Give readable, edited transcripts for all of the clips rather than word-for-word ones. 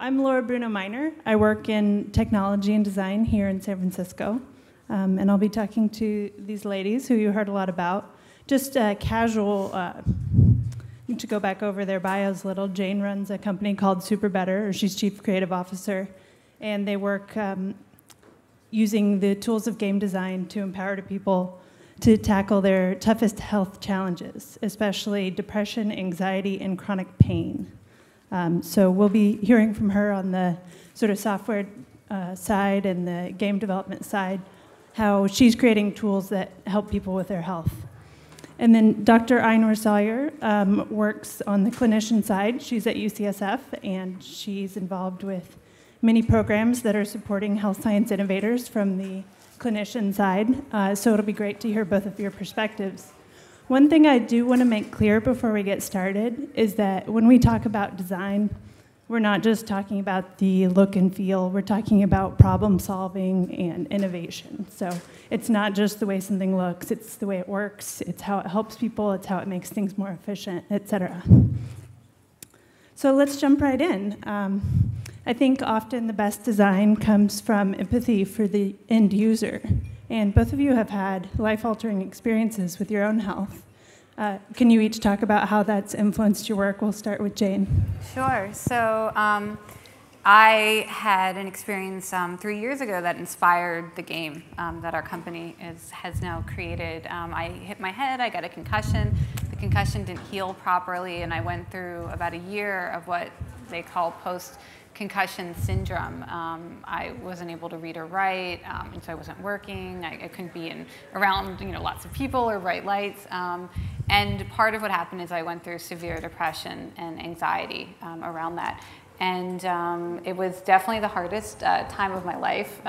I'm Laura Brunow Minor. I work in technology and design here in San Francisco. And I'll be talking to these ladies who you heard a lot about. Just casual, to go back over their bios a little. Jane runs a company called SuperBetter, or she's Chief Creative Officer. And they work using the tools of game design to empower people to tackle their toughest health challenges, especially depression, anxiety, and chronic pain. So we'll be hearing from her on the sort of software side and the game development side, how she's creating tools that help people with their health. And then Dr. Aenor Sawyer works on the clinician side. She's at UCSF, and she's involved with many programs that are supporting health science innovators from the clinician side. So it'll be great to hear both of your perspectives. One thing I do want to make clear before we get started is that when we talk about design, we're not just talking about the look and feel, we're talking about problem solving and innovation. So it's not just the way something looks, it's the way it works, it's how it helps people, it's how it makes things more efficient, etc. So let's jump right in. I think often the best design comes from empathy for the end user. And both of you have had life-altering experiences with your own health. Can you each talk about how that's influenced your work? We'll start with Jane. Sure. So I had an experience 3 years ago that inspired the game that our company has now created. I hit my head, I got a concussion. The concussion didn't heal properly, and I went through about a year of what they call post-concussion syndrome. I wasn't able to read or write, and so I wasn't working. I couldn't be around lots of people or bright lights. And part of what happened is I went through severe depression and anxiety around that. And it was definitely the hardest time of my life.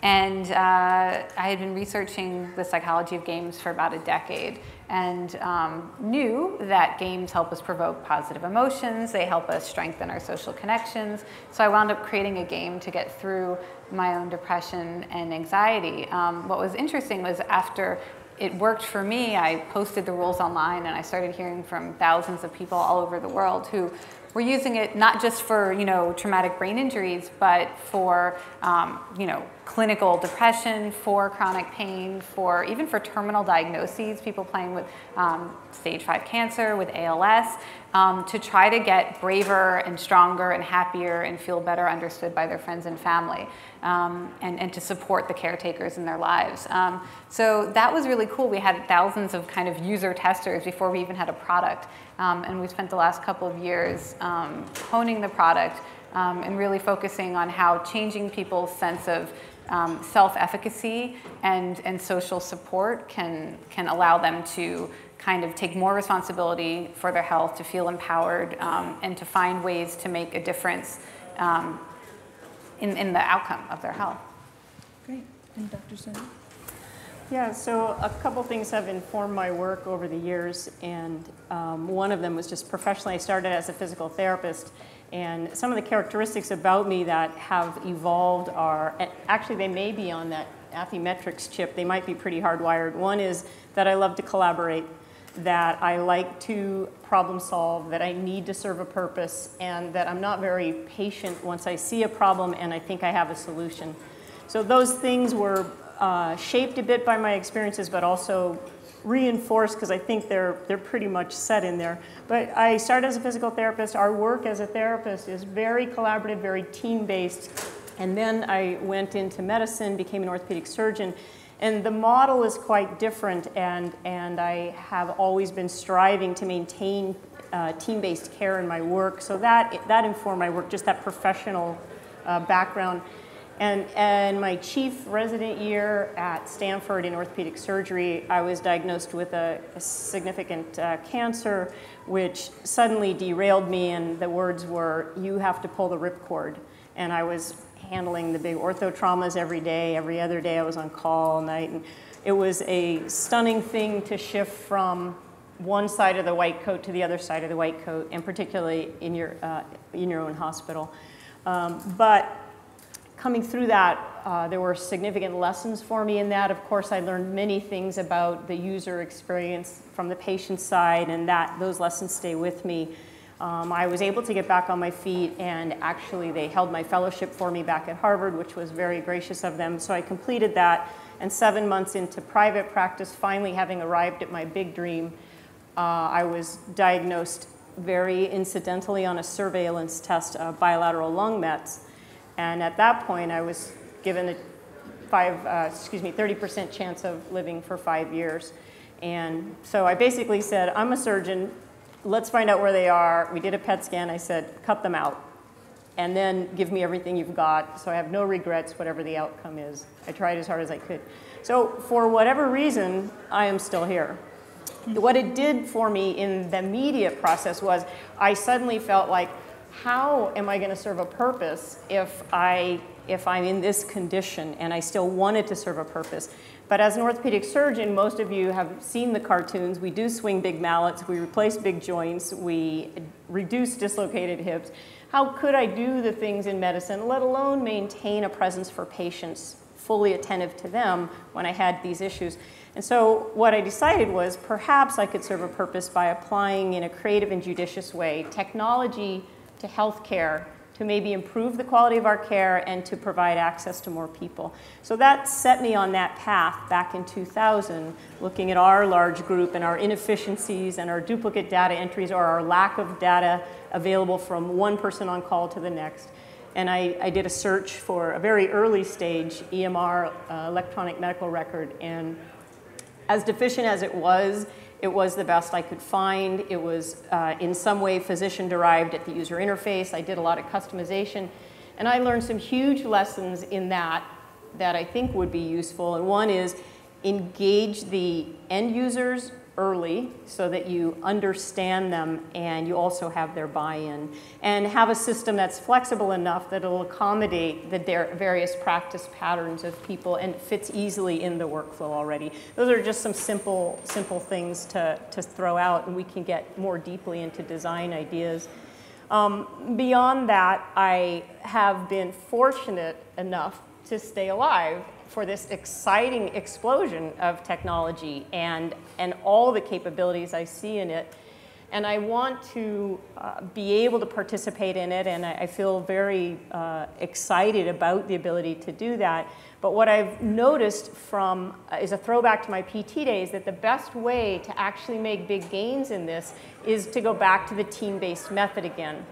And I had been researching the psychology of games for about a decade, and knew that games help us provoke positive emotions, they help us strengthen our social connections. So I wound up creating a game to get through my own depression and anxiety. What was interesting was after it worked for me, I posted the rules online, and I started hearing from thousands of people all over the world who were using it not just for traumatic brain injuries, but for clinical depression, for chronic pain, even for terminal diagnoses, people playing with stage 5 cancer, with ALS, to try to get braver and stronger and happier and feel better understood by their friends and family, and to support the caretakers in their lives. So that was really cool. We had thousands of kind of user testers before we even had a product. And we spent the last couple of years honing the product and really focusing on how changing people's sense of self-efficacy and social support can allow them to kind of take more responsibility for their health, to feel empowered, and to find ways to make a difference in the outcome of their health. Great. And Dr. Sawyer? Yeah, so a couple things have informed my work over the years, and one of them was just professionally. I started as a physical therapist, and some of the characteristics about me that have evolved are, actually they may be on that Affymetrix chip, they might be pretty hardwired. One is that I love to collaborate, that I like to problem solve, that I need to serve a purpose, and that I'm not very patient once I see a problem and I think I have a solution. So those things were shaped a bit by my experiences, but also reinforced because I think they're pretty much set in there. But I started as a physical therapist. Our work as a therapist is very collaborative, very team-based. And then I went into medicine, became an orthopedic surgeon. And the model is quite different, and I have always been striving to maintain team-based care in my work. So that informed my work, just that professional background. And my chief resident year at Stanford in orthopedic surgery, I was diagnosed with a significant cancer, which suddenly derailed me, and the words were, "You have to pull the ripcord." And I was handling the big ortho traumas every day. Every other day I was on call all night. And it was a stunning thing to shift from one side of the white coat to the other side of the white coat, and particularly in your own hospital. But coming through that, there were significant lessons for me in that. Of course, I learned many things about the user experience from the patient side, and those lessons stay with me. I was able to get back on my feet, and actually they held my fellowship for me back at Harvard, which was very gracious of them. So I completed that, and 7 months into private practice, finally having arrived at my big dream, I was diagnosed very incidentally on a surveillance test of bilateral lung mets. And at that point, I was given a 30% chance of living for 5 years. And so I basically said, I'm a surgeon, let's find out where they are. We did a PET scan. I said, cut them out, and then give me everything you've got, so I have no regrets, whatever the outcome is. I tried as hard as I could. So for whatever reason, I am still here. What it did for me in the immediate process was I suddenly felt like, how am I going to serve a purpose if I'm in this condition? And I still wanted to serve a purpose. But as an orthopedic surgeon, most of you have seen the cartoons. We do swing big mallets. We replace big joints. We reduce dislocated hips. How could I do the things in medicine, let alone maintain a presence for patients, fully attentive to them when I had these issues? And so what I decided was perhaps I could serve a purpose by applying in a creative and judicious way technology to healthcare to maybe improve the quality of our care and to provide access to more people. So that set me on that path back in 2000, looking at our large group and our inefficiencies and our duplicate data entries or our lack of data available from one person on call to the next. And I did a search for a very early stage EMR, electronic medical record, and as deficient as it was the best I could find. It was in some way physician-derived at the user interface. I did a lot of customization, and I learned some huge lessons in that I think would be useful. And one is engage the end users early so that you understand them and you also have their buy-in, and have a system that's flexible enough that it'll accommodate the various practice patterns of people and fits easily in the workflow already. Those are just some simple things to throw out, and we can get more deeply into design ideas. Beyond that, I have been fortunate enough to stay alive for this exciting explosion of technology and all the capabilities I see in it. And I want to be able to participate in it, and I feel very excited about the ability to do that. But what I've noticed is a throwback to my PT days, that the best way to actually make big gains in this is to go back to the team-based method again,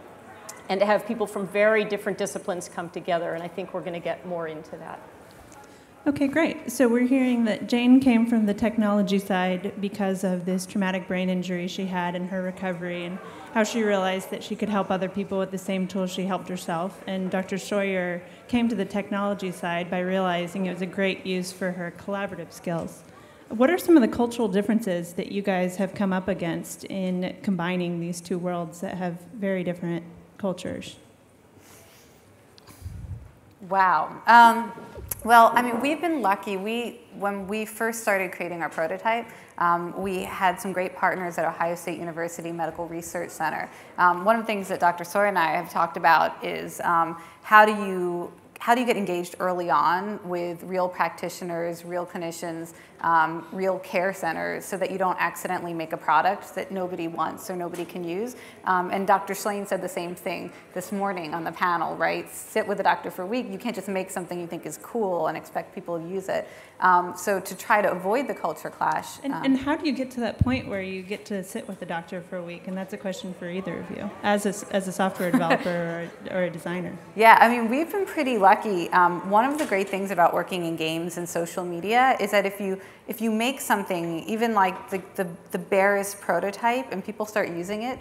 and to have people from very different disciplines come together, and I think we're going to get more into that. Okay, great. So we're hearing that Jane came from the technology side because of this traumatic brain injury she had in her recovery, and how she realized that she could help other people with the same tools she helped herself. And Dr. Sawyer came to the technology side by realizing it was a great use for her collaborative skills. What are some of the cultural differences that you guys have come up against in combining these two worlds that have very different cultures? Wow. Well, I mean, we've been lucky. When we first started creating our prototype, we had some great partners at Ohio State University Medical Research Center. One of the things that Dr. Sawyer and I have talked about is how do you get engaged early on with real practitioners, real clinicians, real care centers, so that you don't accidentally make a product that nobody wants or nobody can use. And Dr. Schlane said the same thing this morning on the panel, right? Sit with a doctor for a week. You can't just make something you think is cool and expect people to use it. So to try to avoid the culture clash. And how do you get to that point where you get to sit with the doctor for a week? And that's a question for either of you, as a software developer or a designer. Yeah, I mean, we've been pretty lucky. One of the great things about working in games and social media is that if you make something, even like the barest prototype, and people start using it,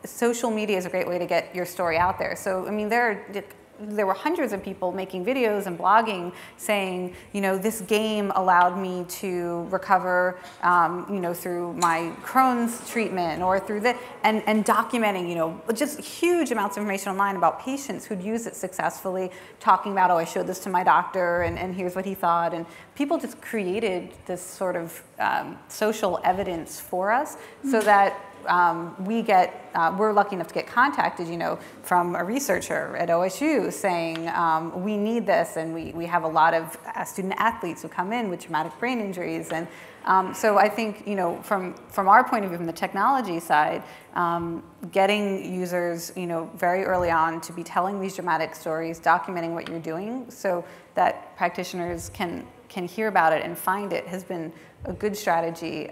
social media is a great way to get your story out there. So, I mean, there were hundreds of people making videos and blogging saying, you know, this game allowed me to recover, you know, through my Crohn's treatment or through the, and documenting, you know, just huge amounts of information online about patients who'd used it successfully, talking about, oh, I showed this to my doctor and here's what he thought. And people just created this sort of social evidence for us so that we're lucky enough to get contacted, from a researcher at OSU saying, we need this, and we have a lot of student athletes who come in with traumatic brain injuries. And so I think, from our point of view, from the technology side, getting users, very early on to be telling these dramatic stories, documenting what you're doing so that practitioners can hear about it and find it has been a good strategy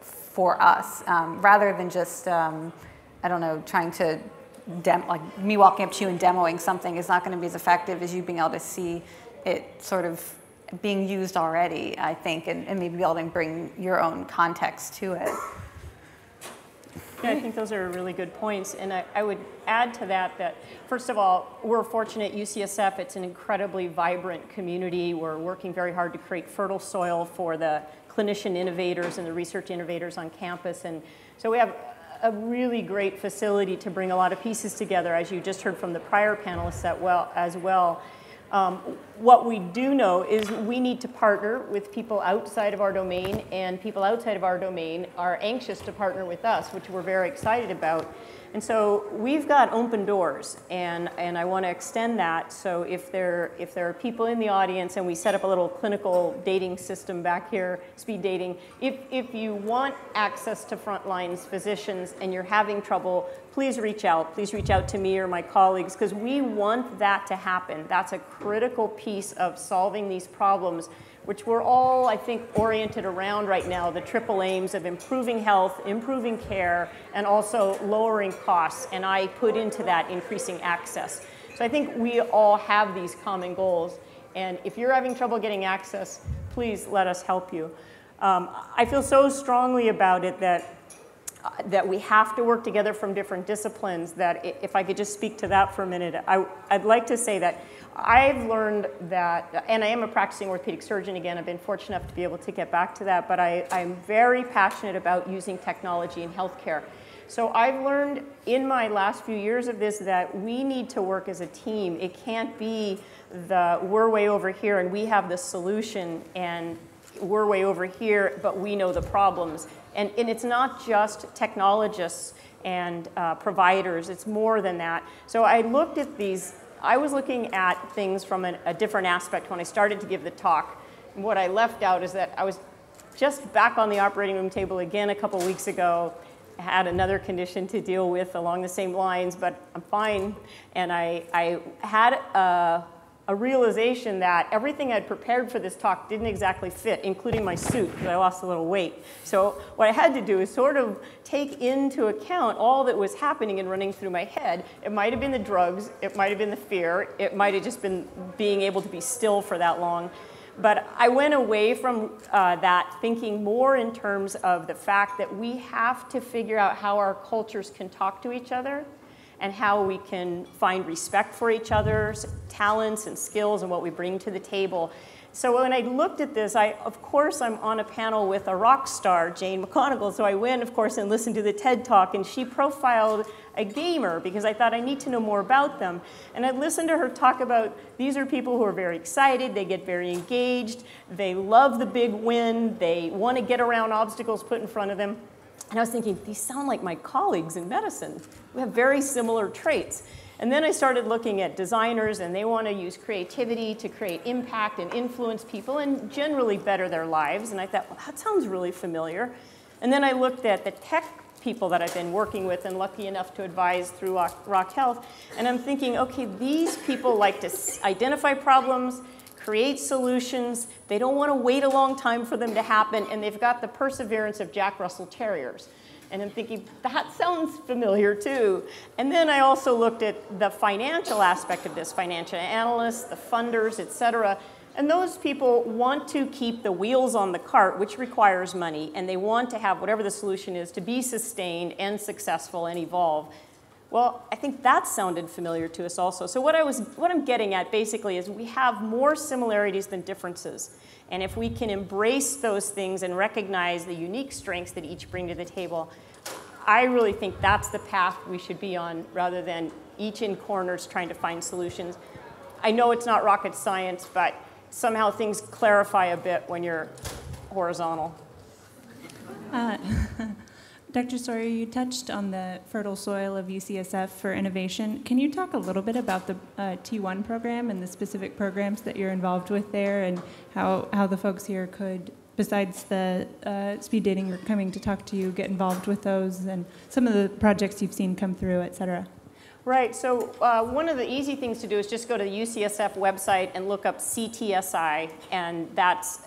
for us, rather than just, trying to, like me walking up to you and demoing something is not going to be as effective as you being able to see it sort of being used already, I think, and maybe be able to bring your own context to it. Yeah, I think those are really good points. And I would add to that, first of all, we're fortunate at UCSF. It's an incredibly vibrant community. We're working very hard to create fertile soil for the clinician innovators and the research innovators on campus. And so we have a really great facility to bring a lot of pieces together, as you just heard from the prior panelists as well. What we do know is we need to partner with people outside of our domain, and people outside of our domain are anxious to partner with us, which we're very excited about. And so we've got open doors, and I want to extend that. So if there are people in the audience, and we set up a little clinical dating system back here, speed dating, if you want access to frontlines physicians and you're having trouble, please reach out. Please reach out to me or my colleagues, because we want that to happen. That's a critical piece of solving these problems, which we're all, I think, oriented around right now, the triple aims of improving health, improving care, and also lowering costs. And I put into that increasing access. So I think we all have these common goals. And if you're having trouble getting access, please let us help you. I feel so strongly about it that we have to work together from different disciplines, that if I could just speak to that for a minute, I'd like to say that I've learned that, and I am a practicing orthopedic surgeon again, I've been fortunate enough to be able to get back to that, but I'm very passionate about using technology in healthcare. So I've learned in my last few years of this that we need to work as a team. It can't be we're way over here and we have the solution, and we're way over here, but we know the problems. And it's not just technologists and providers, it's more than that. So I looked at these, I was looking at things from a different aspect when I started to give the talk. And what I left out is that I was just back on the operating room table again a couple weeks ago, had another condition to deal with along the same lines, but I'm fine. And I had a realization that everything I'd prepared for this talk didn't exactly fit, including my suit, because I lost a little weight. So what I had to do is sort of take into account all that was happening and running through my head. It might have been the drugs, it might have been the fear, it might have just been being able to be still for that long. But I went away from that thinking more in terms of the fact that we have to figure out how our cultures can talk to each other, and how we can find respect for each other's talents and skills and what we bring to the table. So when I looked at this, of course, I'm on a panel with a rock star, Jane McGoningal. So I went, of course, and listened to the TED Talk, and she profiled a gamer because I thought I need to know more about them. And I listened to her talk about these are people who are very excited, they get very engaged, they love the big win, they want to get around obstacles put in front of them. And I was thinking, these sound like my colleagues in medicine. We have very similar traits. And then I started looking at designers, and they want to use creativity to create impact and influence people and generally better their lives. And I thought, well, that sounds really familiar. And then I looked at the tech people that I've been working with and lucky enough to advise through Rock Health. And I'm thinking, okay, these people like to identify problems, create solutions. They don't want to wait a long time for them to happen, and they've got the perseverance of Jack Russell Terriers. And I'm thinking, that sounds familiar too. And then I also looked at the financial aspect of this, financial analysts, the funders, et cetera. And those people want to keep the wheels on the cart, which requires money, and they want to have whatever the solution is to be sustained and successful and evolve. Well, I think that sounded familiar to us also. So what I'm getting at basically is we have more similarities than differences. And if we can embrace those things and recognize the unique strengths that each bring to the table, I really think that's the path we should be on rather than each in corners trying to find solutions. I know it's not rocket science, but somehow things clarify a bit when you're horizontal. Dr. Sawyer, you touched on the fertile soil of UCSF for innovation. Can you talk a little bit about the T1 program and the specific programs that you're involved with there, and how the folks here could, besides the speed dating or coming to talk to you, get involved with those and some of the projects you've seen come through, et cetera? Right, so one of the easy things to do is just go to the UCSF website and look up CTSI, and that's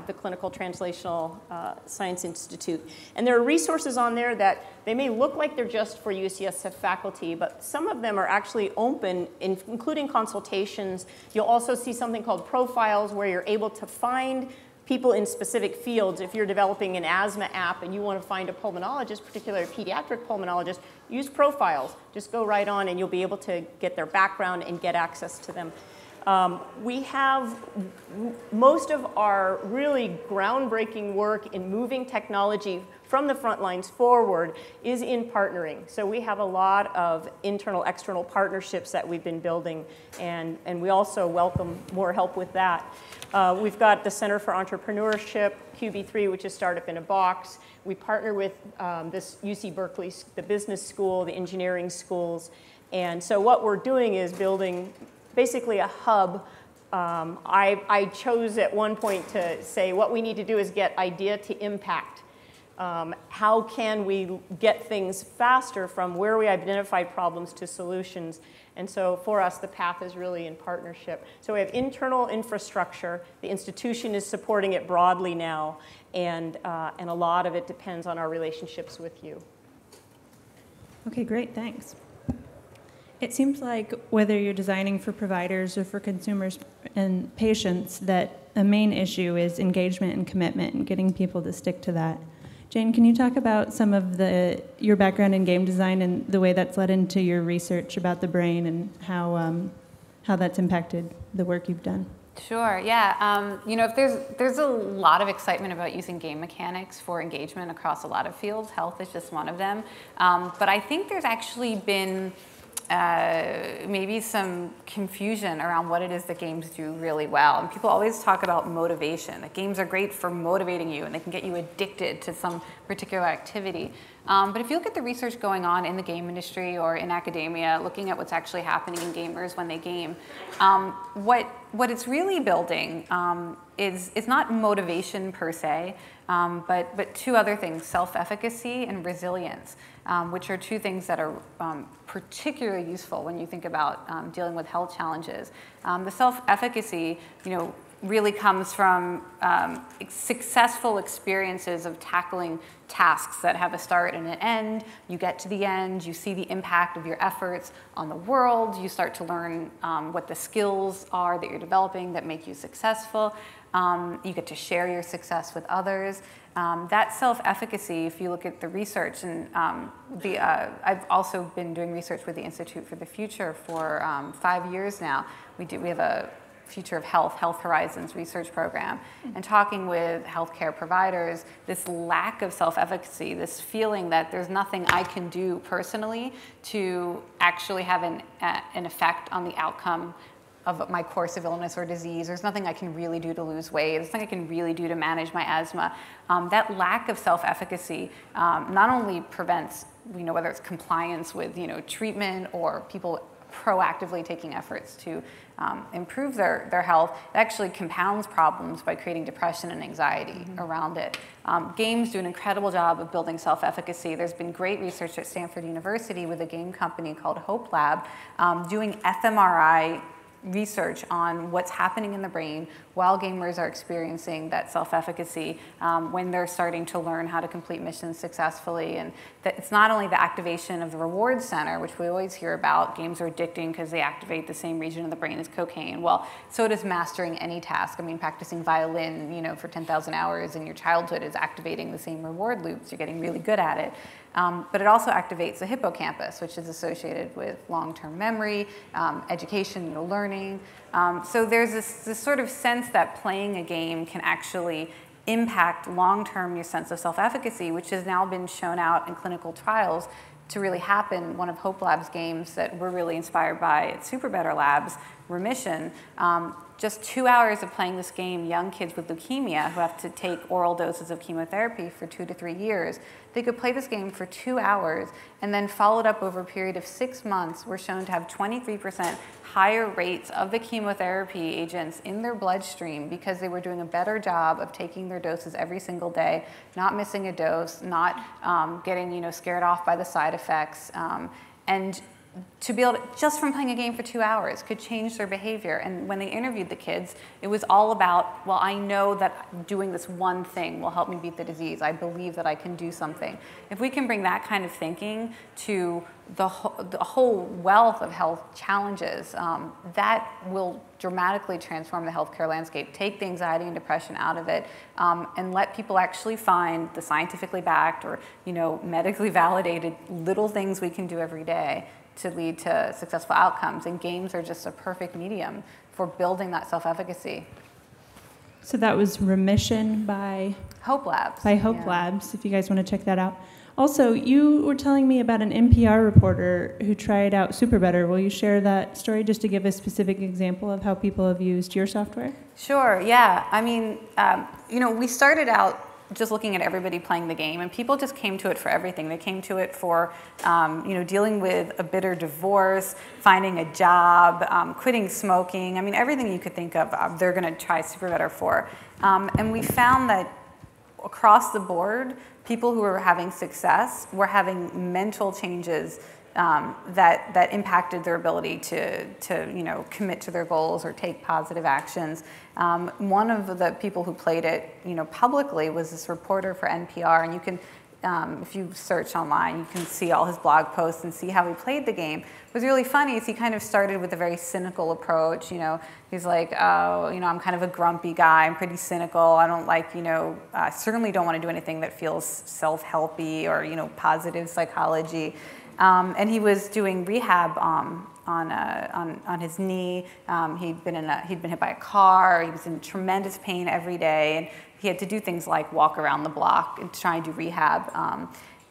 the Clinical Translational Science Institute. And there are resources on there that they may look like they're just for UCSF faculty, but some of them are actually open, including consultations. You'll also see something called profiles, where you're able to find people in specific fields. If you're developing an asthma app and you want to find a pulmonologist, particularly a pediatric pulmonologist, use profiles. Just go right on and you'll be able to get their background and get access to them. We have most of our really groundbreaking work in moving technology from the front lines forward is in partnering. So we have a lot of internal, external partnerships that we've been building, and we also welcome more help with that. We've got the Center for Entrepreneurship, QB3, which is Startup in a Box. We partner with this UC Berkeley, the business school, the engineering schools. And so what we're doing is building basically a hub. I chose at one point to say what we need to do is get idea to impact. How can we get things faster from where we identified problems to solutions? And so for us, the path is really in partnership. So we have internal infrastructure. The institution is supporting it broadly now, and a lot of it depends on our relationships with you. Okay, great, thanks. It seems like whether you're designing for providers or for consumers and patients, that a main issue is engagement and commitment and getting people to stick to that. Jane, can you talk about some of your background in game design and the way that's led into your research about the brain and how that's impacted the work you've done? Sure, yeah. You know, if there's a lot of excitement about using game mechanics for engagement across a lot of fields. Health is just one of them. But I think there's actually been maybe some confusion around what it is that games do really well. And people always talk about motivation, that games are great for motivating you and they can get you addicted to some particular activity. But if you look at the research going on in the game industry or in academia, looking at what's actually happening in gamers when they game, what it's really building is not motivation per se, but two other things, self-efficacy and resilience, which are two things that are particularly useful when you think about dealing with health challenges. The self-efficacy, you know, really comes from successful experiences of tackling tasks that have a start and an end. You get to the end, you see the impact of your efforts on the world, you start to learn what the skills are that you're developing that make you successful. You get to share your success with others. That self-efficacy, if you look at the research, and I've also been doing research with the Institute for the Future for 5 years now. We have a Future of Health Horizons research program, and talking with healthcare providers, this lack of self-efficacy, this feeling that there's nothing I can do personally to actually have an effect on the outcome of my course of illness or disease. There's nothing I can really do to lose weight. There's nothing I can really do to manage my asthma. That lack of self-efficacy not only prevents, you know, whether it's compliance with, you know, treatment or people proactively taking efforts to improve their health, it actually compounds problems by creating depression and anxiety around it. Games do an incredible job of building self-efficacy. There's been great research at Stanford University with a game company called Hope Lab doing fMRI research on what's happening in the brain while gamers are experiencing that self-efficacy when they're starting to learn how to complete missions successfully. And that it's not only the activation of the reward center, which we always hear about, games are addicting because they activate the same region of the brain as cocaine. Well, so does mastering any task. I mean, practicing violin, you know, for 10,000 hours in your childhood is activating the same reward loops. You're getting really good at it. But it also activates the hippocampus, which is associated with long-term memory, education, you know, learning. So there's this sort of sense that playing a game can actually impact long-term your sense of self-efficacy, which has now been shown out in clinical trials to really happen. One of Hope Lab's games that we're really inspired by at SuperBetter Labs remission. Just 2 hours of playing this game, young kids with leukemia who have to take oral doses of chemotherapy for 2 to 3 years, they could play this game for 2 hours and then followed up over a period of 6 months were shown to have 23% higher rates of the chemotherapy agents in their bloodstream because they were doing a better job of taking their doses every single day, not missing a dose, not getting scared off by the side effects, and to be able to, just from playing a game for 2 hours, could change their behavior. And when they interviewed the kids, it was all about, well, I know that doing this one thing will help me beat the disease. I believe that I can do something. If we can bring that kind of thinking to the whole wealth of health challenges, that will dramatically transform the healthcare landscape, take the anxiety and depression out of it, and let people actually find the scientifically backed or medically validated little things we can do every day to lead to successful outcomes. And games are just a perfect medium for building that self-efficacy. So that was Remission by Hope Labs. By Hope Labs, if you guys want to check that out. Also, you were telling me about an NPR reporter who tried out SuperBetter. Will you share that story just to give a specific example of how people have used your software? Sure, yeah. I mean, we started out just looking at everybody playing the game, and people just came to it for everything. They came to it for, dealing with a bitter divorce, finding a job, quitting smoking. I mean, everything you could think of, they're going to try SuperBetter for. And we found that across the board, people who were having success were having mental changes that impacted their ability to commit to their goals or take positive actions. One of the people who played it publicly was this reporter for NPR, and you can, if you search online, you can see all his blog posts and see how he played the game. What was really funny is he kind of started with a very cynical approach. He's like, oh, I'm kind of a grumpy guy. I'm pretty cynical. I don't like, I certainly don't want to do anything that feels self-helpy or, positive psychology. And he was doing rehab on his knee. He'd been hit by a car. He was in tremendous pain every day, and he had to do things like walk around the block and try and do rehab.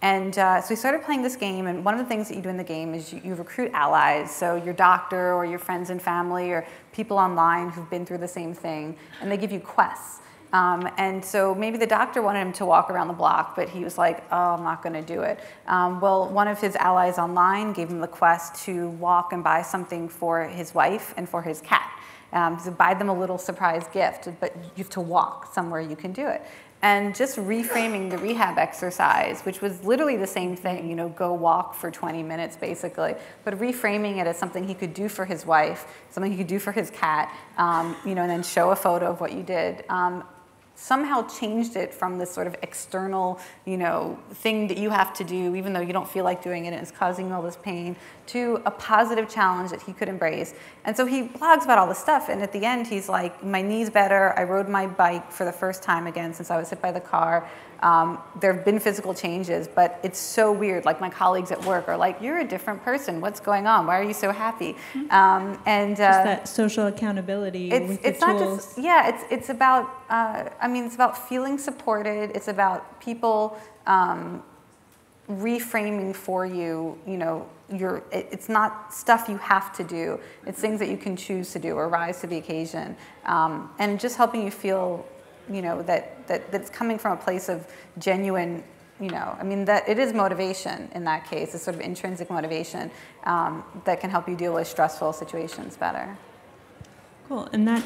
So we started playing this game, and one of the things that you do in the game is you recruit allies, so your doctor or your friends and family or people online who've been through the same thing, and they give you quests. And so maybe the doctor wanted him to walk around the block, but he was like, oh, I'm not going to do it. Well, one of his allies online gave him the quest to walk and buy something for his wife and for his cat. So buy them a little surprise gift, but you have to walk somewhere you can do it. And just reframing the rehab exercise, which was literally the same thing, go walk for 20 minutes basically, but reframing it as something he could do for his wife, something he could do for his cat, and then show a photo of what you did. Somehow changed it from this sort of external, thing that you have to do, even though you don't feel like doing it and it's causing all this pain, to a positive challenge that he could embrace. And so he blogs about all this stuff, and at the end he's like, my knee's better, I rode my bike for the first time again since I was hit by the car. There have been physical changes, but it's so weird. Like my colleagues at work are like, you're a different person. What's going on? Why are you so happy? Just that social accountability with the it's not tools. just, it's about, it's about feeling supported. It's about people reframing for you, it's not stuff you have to do. It's things that you can choose to do or rise to the occasion. And just helping you feel that's coming from a place of genuine, that it is motivation in that case, a sort of intrinsic motivation that can help you deal with stressful situations better. Cool, and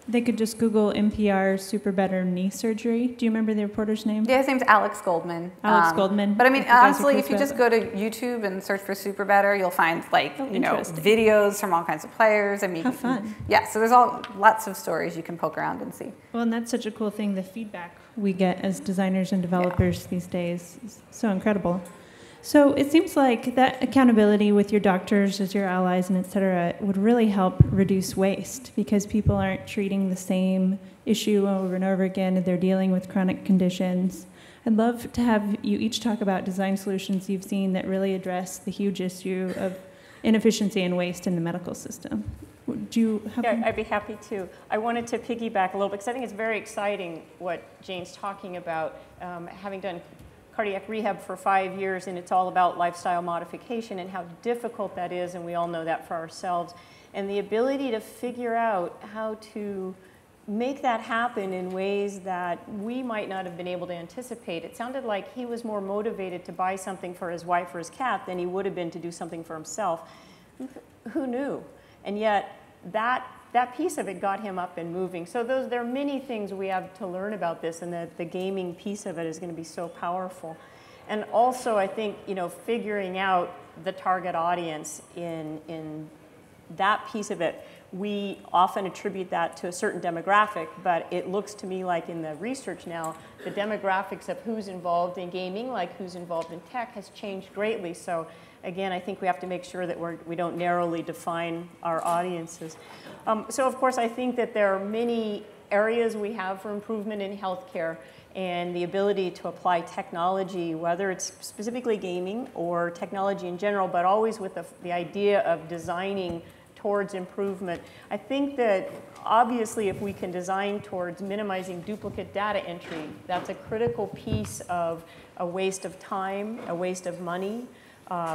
they could just Google NPR SuperBetter knee surgery. Do you remember the reporter's name? Yeah, his name's Alex Goldman. Alex Goldman. But honestly, if you just go to YouTube and search for SuperBetter, you'll find videos from all kinds of players. How fun. Yeah, so there's lots of stories you can poke around and see. Well, and that's such a cool thing, the feedback we get as designers and developers these days is so incredible. So it seems like that accountability with your doctors as your allies and et cetera would really help reduce waste because people aren't treating the same issue over and over again and they're dealing with chronic conditions. I'd love to have you each talk about design solutions you've seen that really address the huge issue of inefficiency and waste in the medical system. Do you have I'd be happy to. I wanted to piggyback a little bit because I think it's very exciting what Jane's talking about, having done cardiac rehab for 5 years, and it's all about lifestyle modification and how difficult that is, and we all know that for ourselves. And the ability to figure out how to make that happen in ways that we might not have been able to anticipate. It sounded like he was more motivated to buy something for his wife or his cat than he would have been to do something for himself. Who knew? And yet that piece of it got him up and moving. So there are many things we have to learn about this, and the gaming piece of it is going to be so powerful. And also, I think, figuring out the target audience in that piece of it, we often attribute that to a certain demographic, but it looks to me like in the research now, the demographics of who's involved in gaming, like who's involved in tech, has changed greatly. So again, I think we have to make sure that we don't narrowly define our audiences. So of course, I think that there are many areas we have for improvement in healthcare, and the ability to apply technology, whether it's specifically gaming or technology in general, but always with the idea of designing towards improvement. I think that obviously if we can design towards minimizing duplicate data entry, that's a critical piece of a waste of time, a waste of money.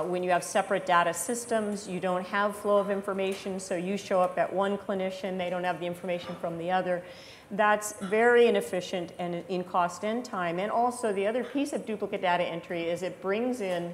When you have separate data systems, you don't have flow of information, so you show up at one clinician, they don't have the information from the other. That's very inefficient and in cost and time. And also the other piece of duplicate data entry is it brings in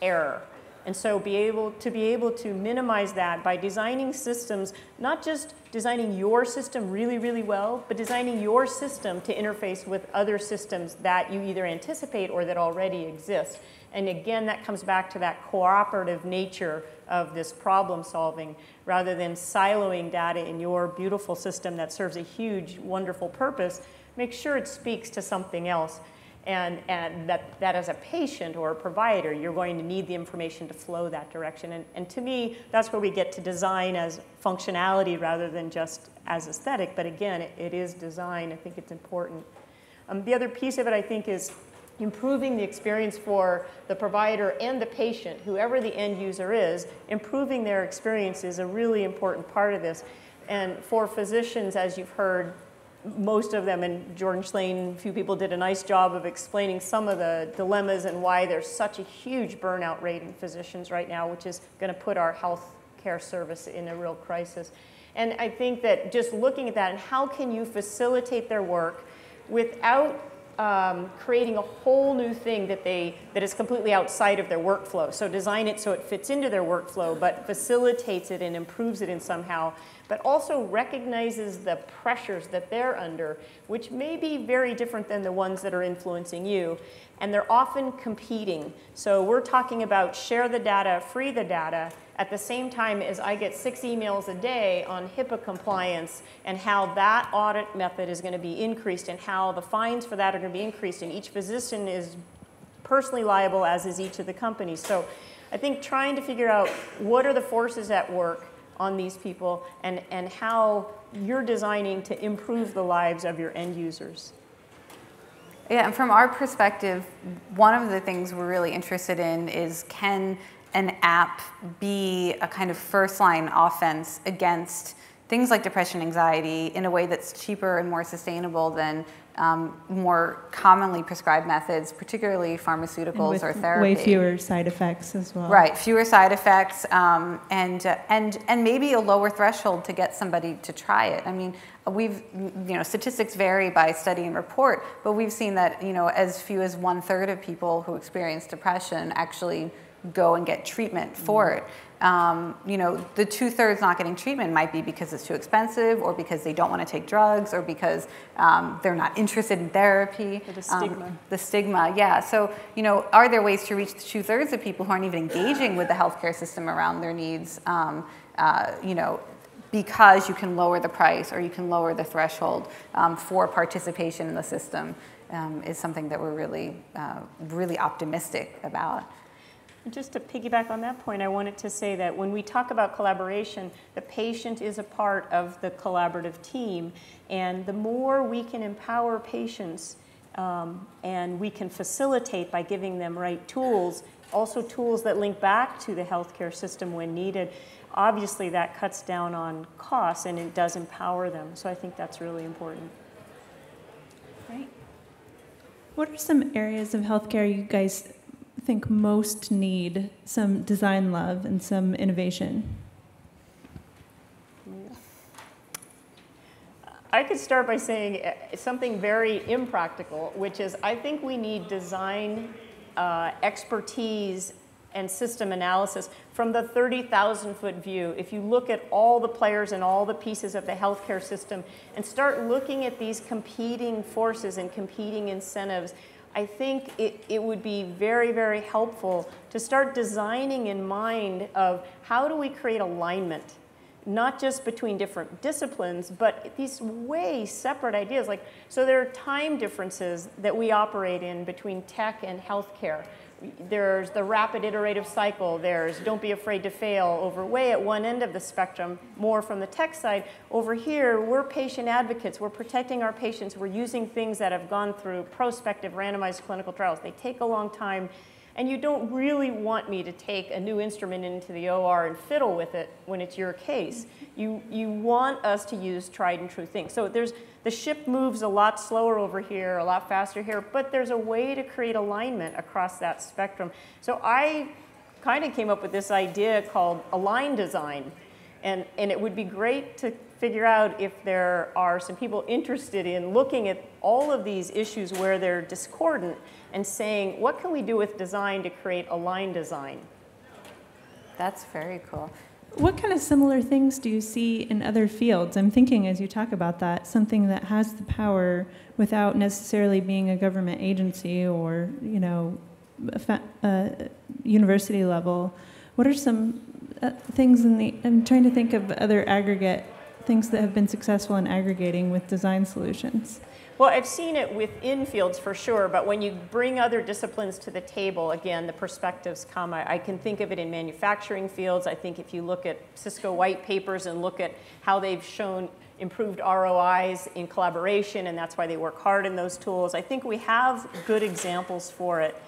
error. And so be able to minimize that by designing systems, not just designing your system really, really well, but designing your system to interface with other systems that you either anticipate or that already exist. And again, that comes back to that cooperative nature of this problem solving, rather than siloing data in your beautiful system that serves a huge, wonderful purpose. Make sure it speaks to something else. And that as a patient or a provider, you're going to need the information to flow that direction. And to me, that's where we get to design as functionality rather than just as aesthetic. But again, it is design. I think it's important. The other piece of it, I think, is improving the experience for the provider and the patient, whoever the end user is. Improving their experience is a really important part of this. And for physicians, as you've heard, most of them, and Jordan Schlane, a few people did a nice job of explaining some of the dilemmas and why there's such a huge burnout rate in physicians right now, which is going to put our health care service in a real crisis. And I think that just looking at that and how can you facilitate their work without creating a whole new thing that is completely outside of their workflow. So design it so it fits into their workflow, but facilitates it and improves it in somehow, but also recognizes the pressures that they're under, which may be very different than the ones that are influencing you. And they're often competing. So we're talking about share the data, free the data, at the same time as I get 6 emails a day on HIPAA compliance and how that audit method is going to be increased and how the fines for that are going to be increased, and each physician is personally liable, as is each of the companies. So I think trying to figure out what are the forces at work on these people and how you're designing to improve the lives of your end users. Yeah, and from our perspective, one of the things we're really interested in is, can an app be a kind of first-line offense against things like depression, anxiety, in a way that's cheaper and more sustainable than more commonly prescribed methods, particularly pharmaceuticals or therapy. Way fewer side effects as well. Right, fewer side effects, and maybe a lower threshold to get somebody to try it. I mean, statistics vary by study and report, but we've seen that, as few as 1/3 of people who experience depression actually go and get treatment for it. The 2/3 not getting treatment might be because it's too expensive, or because they don't want to take drugs, or because they're not interested in therapy. Or the stigma. The stigma, yeah. So, are there ways to reach the 2/3 of people who aren't even engaging with the healthcare system around their needs? Because you can lower the price or you can lower the threshold for participation in the system is something that we're really optimistic about. Just to piggyback on that point, I wanted to say that when we talk about collaboration, the patient is a part of the collaborative team. And the more we can empower patients and we can facilitate by giving them right tools, also tools that link back to the healthcare system when needed, obviously that cuts down on costs and it does empower them. So I think that's really important. Right. What are some areas of healthcare you guys think most need some design love and some innovation? I could start by saying something very impractical, which is I think we need design expertise and system analysis from the 30,000-foot view. If you look at all the players and all the pieces of the healthcare system and start looking at these competing forces and competing incentives, I think it would be very, very helpful to start designing in mind of how do we create alignment, not just between different disciplines, but these way separate ideas. Like, so there are time differences that we operate in between tech and healthcare. There's the rapid iterative cycle. There's don't be afraid to fail over way at one end of the spectrum, more from the tech side. Over here, we're patient advocates. We're protecting our patients. We're using things that have gone through prospective randomized clinical trials. They take a long time. And you don't really want me to take a new instrument into the OR and fiddle with it when it's your case. You want us to use tried and true things. So the ship moves a lot slower over here, a lot faster here, but there's a way to create alignment across that spectrum. So I kind of came up with this idea called align design. And it would be great to figure out if there are some people interested in looking at all of these issues where they're discordant and saying, what can we do with design to create aligned design? That's very cool. What kind of similar things do you see in other fields? I'm thinking as you talk about that, something that has the power without necessarily being a government agency or, you know, university level. What are some things I'm trying to think of other aggregate things that have been successful in aggregating with design solutions. Well, I've seen it within fields for sure, but when you bring other disciplines to the table, again, the perspectives come. I can think of it in manufacturing fields. I think if you look at Cisco white papers and look at how they've shown improved ROIs in collaboration, and that's why they work hard in those tools, I think we have good examples for it.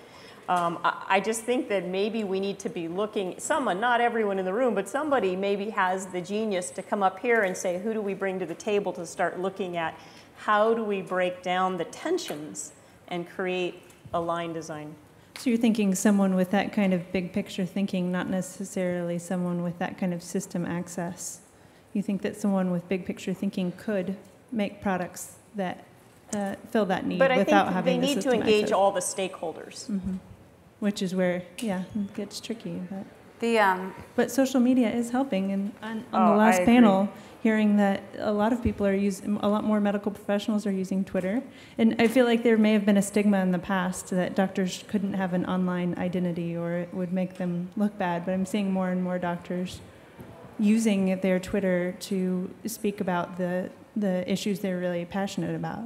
I just think that maybe we need to be looking, someone, not everyone in the room, but somebody maybe has the genius to come up here and say, who do we bring to the table to start looking at how do we break down the tensions and create aligned design? So you're thinking someone with that kind of big picture thinking, not necessarily someone with that kind of system access. You think that someone with big picture thinking could make products that fill that need without having the system access. But I think they need to engage all the stakeholders. Mm-hmm. Which is where, yeah, it gets tricky. But social media is helping. And on the last panel, hearing that a lot of people are using, a lot more medical professionals are using Twitter. And I feel like there may have been a stigma in the past that doctors couldn't have an online identity or it would make them look bad. But I'm seeing more and more doctors using their Twitter to speak about the issues they're really passionate about.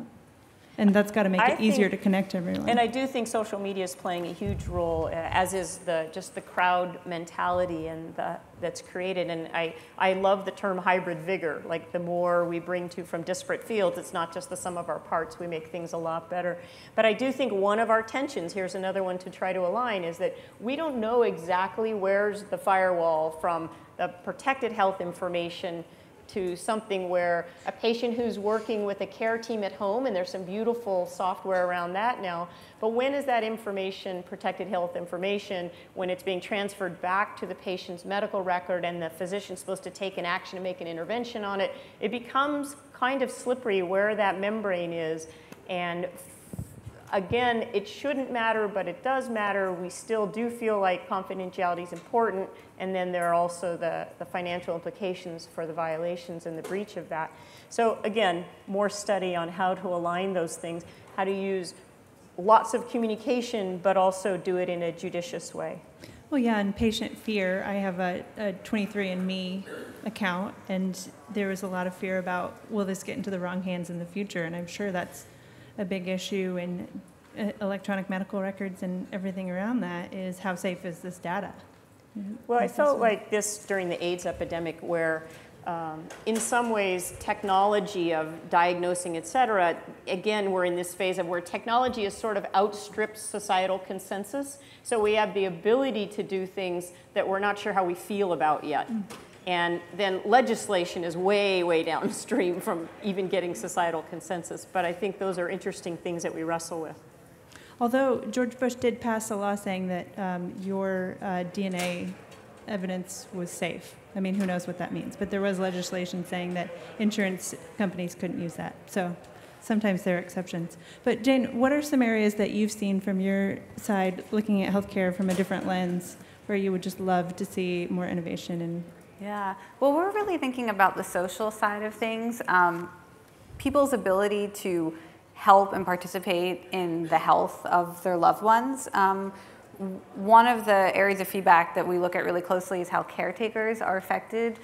And that's got to make it easier to connect everyone. And I do think social media is playing a huge role, as is just the crowd mentality and that's created. And I love the term hybrid vigor. Like the more we bring from disparate fields, it's not just the sum of our parts. We make things a lot better. But I do think one of our tensions, here's another one to try to align, is that we don't know exactly where's the firewall from the protected health information to something where a patient who's working with a care team at home, and there's some beautiful software around that now, but when is that information, protected health information, when it's being transferred back to the patient's medical record and the physician's supposed to take an action and make an intervention on it, it becomes kind of slippery where that membrane is. And again, it shouldn't matter, but it does matter. We still do feel like confidentiality is important, and then there are also the financial implications for the violations and the breach of that. So again, more study on how to align those things, how to use lots of communication, but also do it in a judicious way. Well, yeah, and patient fear. I have a 23andMe account, and there was a lot of fear about, will this get into the wrong hands in the future? And I'm sure that's a big issue in electronic medical records and everything around that is how safe is this data? Well, I felt like this during the AIDS epidemic where in some ways technology of diagnosing, et cetera, again, we're in this phase of where technology has sort of outstripped societal consensus. So we have the ability to do things that we're not sure how we feel about yet. And then legislation is way, way downstream from even getting societal consensus. But I think those are interesting things that we wrestle with. Although George Bush did pass a law saying that your DNA evidence was safe. I mean, who knows what that means, but there was legislation saying that insurance companies couldn't use that. So sometimes there are exceptions. But Jane, what are some areas that you've seen from your side, looking at healthcare from a different lens, where you would just love to see more innovation? And yeah, well, we're really thinking about the social side of things. People's ability to help and participate in the health of their loved ones. One of the areas of feedback that we look at really closely is how caretakers are affected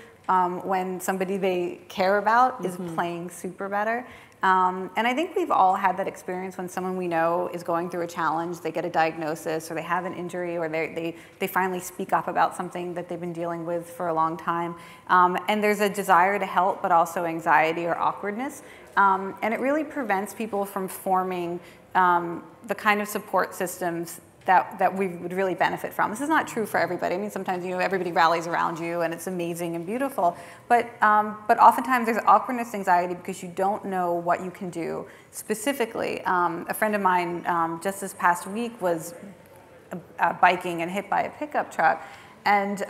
when somebody they care about is playing SuperBetter. And I think we've all had that experience when someone we know is going through a challenge, they get a diagnosis, or they have an injury, or they finally speak up about something that they've been dealing with for a long time. And there's a desire to help, but also anxiety or awkwardness. And it really prevents people from forming the kind of support systems that we would really benefit from. This is not true for everybody. I mean, sometimes, everybody rallies around you and it's amazing and beautiful, but oftentimes there's awkwardness, anxiety, because you don't know what you can do specifically. A friend of mine just this past week was biking and hit by a pickup truck and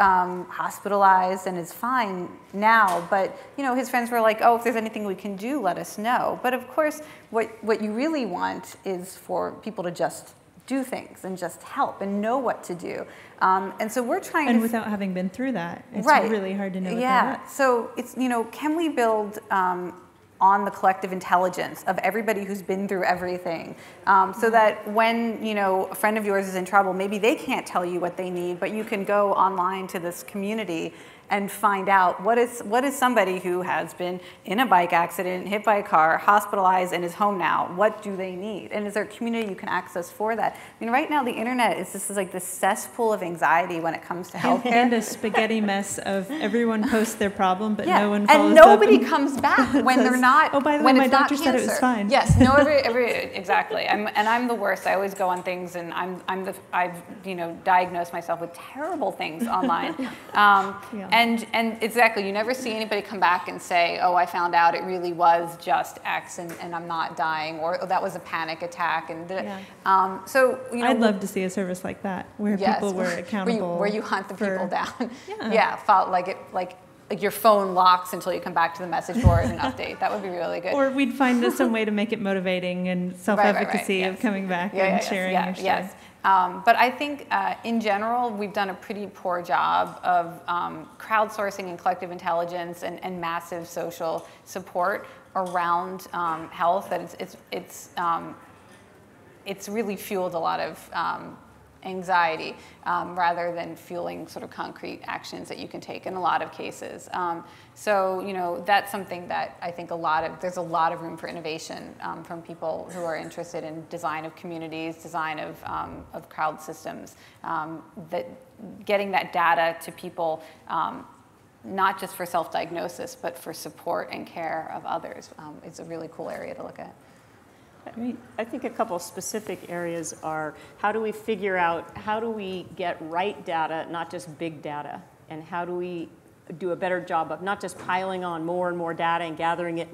hospitalized and is fine now, but his friends were like, oh, if there's anything we can do, let us know. But of course, what you really want is for people to just do things and just help and know what to do. And so we're trying and without having been through that, it's really hard to know what that is. So it's, can we build on the collective intelligence of everybody who's been through everything, so that when, a friend of yours is in trouble, maybe they can't tell you what they need, but you can go online to this community and find out what is somebody who has been in a bike accident, hit by a car, hospitalized, and is home now. What do they need? And is there a community you can access for that? I mean, right now the internet is like this cesspool of anxiety when it comes to healthcare. And a spaghetti mess of everyone posts their problem, but no one follows up. And nobody comes back when they're not. Oh, by the way, my doctor said it was fine. Yes, no, exactly. I'm the worst. I always go on things, and I've diagnosed myself with terrible things online. And exactly, you never see anybody come back and say, oh, I found out it really was just X and I'm not dying, or oh, that was a panic attack. And so, I'd love to see a service like that where people were accountable. Where you hunt the people down. Like your phone locks until you come back to the message board and update. That would be really good. Or we'd find some way to make it motivating and self-efficacy of coming back and sharing your story. Yes. But I think in general, we've done a pretty poor job of crowdsourcing and collective intelligence and massive social support around health. That it's really fueled a lot of anxiety rather than fueling sort of concrete actions that you can take in a lot of cases. So that's something that I think there's a lot of room for innovation from people who are interested in design of communities, design of crowd systems, that getting that data to people, not just for self-diagnosis, but for support and care of others, is a really cool area to look at. Great. I think a couple specific areas are how do we get right data, not just big data, and how do we do a better job of not just piling on more and more data and gathering it,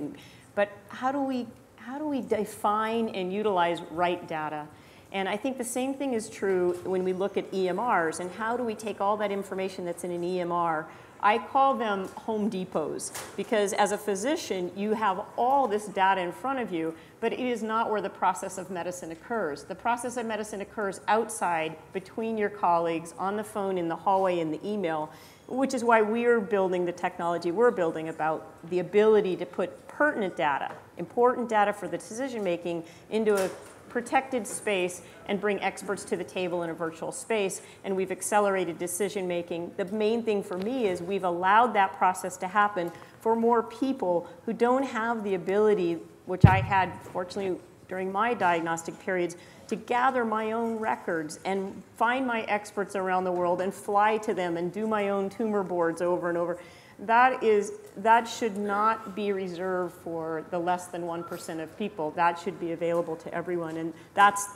but how do we define and utilize right data? And I think the same thing is true when we look at EMRs, and how do we take all that information that's in an EMR. I call them Home Depots, because as a physician, you have all this data in front of you, but it is not where the process of medicine occurs. The process of medicine occurs outside, between your colleagues, on the phone, in the hallway, in the email, which is why we're building the technology we're building about the ability to put pertinent data, important data for the decision making, into a protected space and bring experts to the table in a virtual space, and we've accelerated decision making. The main thing for me is we've allowed that process to happen for more people who don't have the ability, which I had fortunately during my diagnostic periods, to gather my own records and find my experts around the world and fly to them and do my own tumor boards over and over. That should not be reserved for the less than 1% of people. That should be available to everyone. And that's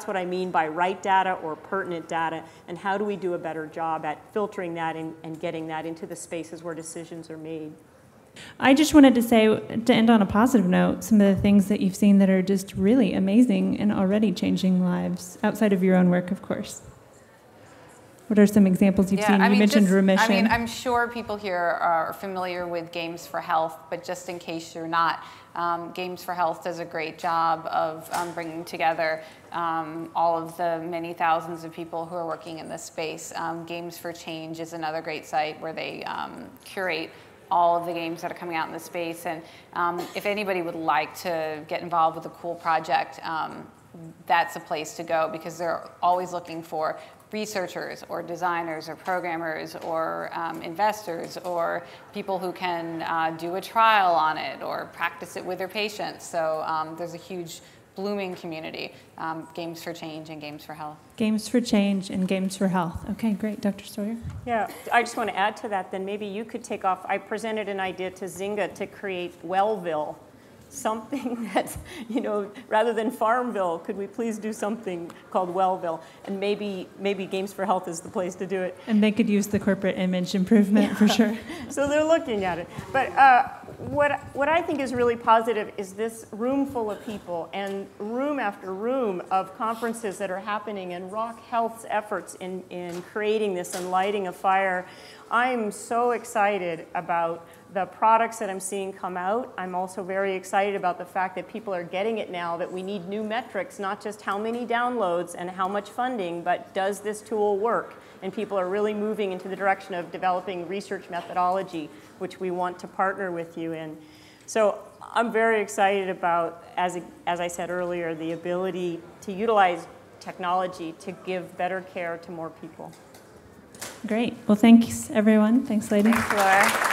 what I mean by right data or pertinent data, and how do we do a better job at filtering that and getting that into the spaces where decisions are made. I just wanted to say, to end on a positive note, some of the things that you've seen that are just really amazing and already changing lives, outside of your own work, of course. What are some examples you've seen? You mentioned remission. I'm sure people here are familiar with Games for Health, but just in case you're not, Games for Health does a great job of bringing together all of the many thousands of people who are working in this space. Games for Change is another great site where they curate all of the games that are coming out in the space. And if anybody would like to get involved with a cool project, that's a place to go, because they're always looking for researchers or designers or programmers or investors or people who can do a trial on it or practice it with their patients. So there's a huge blooming community, Games for Change and Games for Health. Games for Change and Games for Health. Okay, great. Dr. Sawyer? Yeah, I just want to add to that, then maybe you could take off. I presented an idea to Zynga to create Wellville, something that's, you know, rather than Farmville, could we please do something called Wellville? And maybe Games for Health is the place to do it. And they could use the corporate image improvement for sure. So they're looking at it. But what I think is really positive is this room full of people and room after room of conferences that are happening, and Rock Health's efforts in creating this and lighting a fire. I'm so excited about the products that I'm seeing come out. I'm also very excited about the fact that people are getting it now, that we need new metrics, not just how many downloads and how much funding, but does this tool work? And people are really moving into the direction of developing research methodology, which we want to partner with you in. So I'm very excited about, as I said earlier, the ability to utilize technology to give better care to more people. Great. Well, thanks, everyone. Thanks, ladies. Thanks, Laura.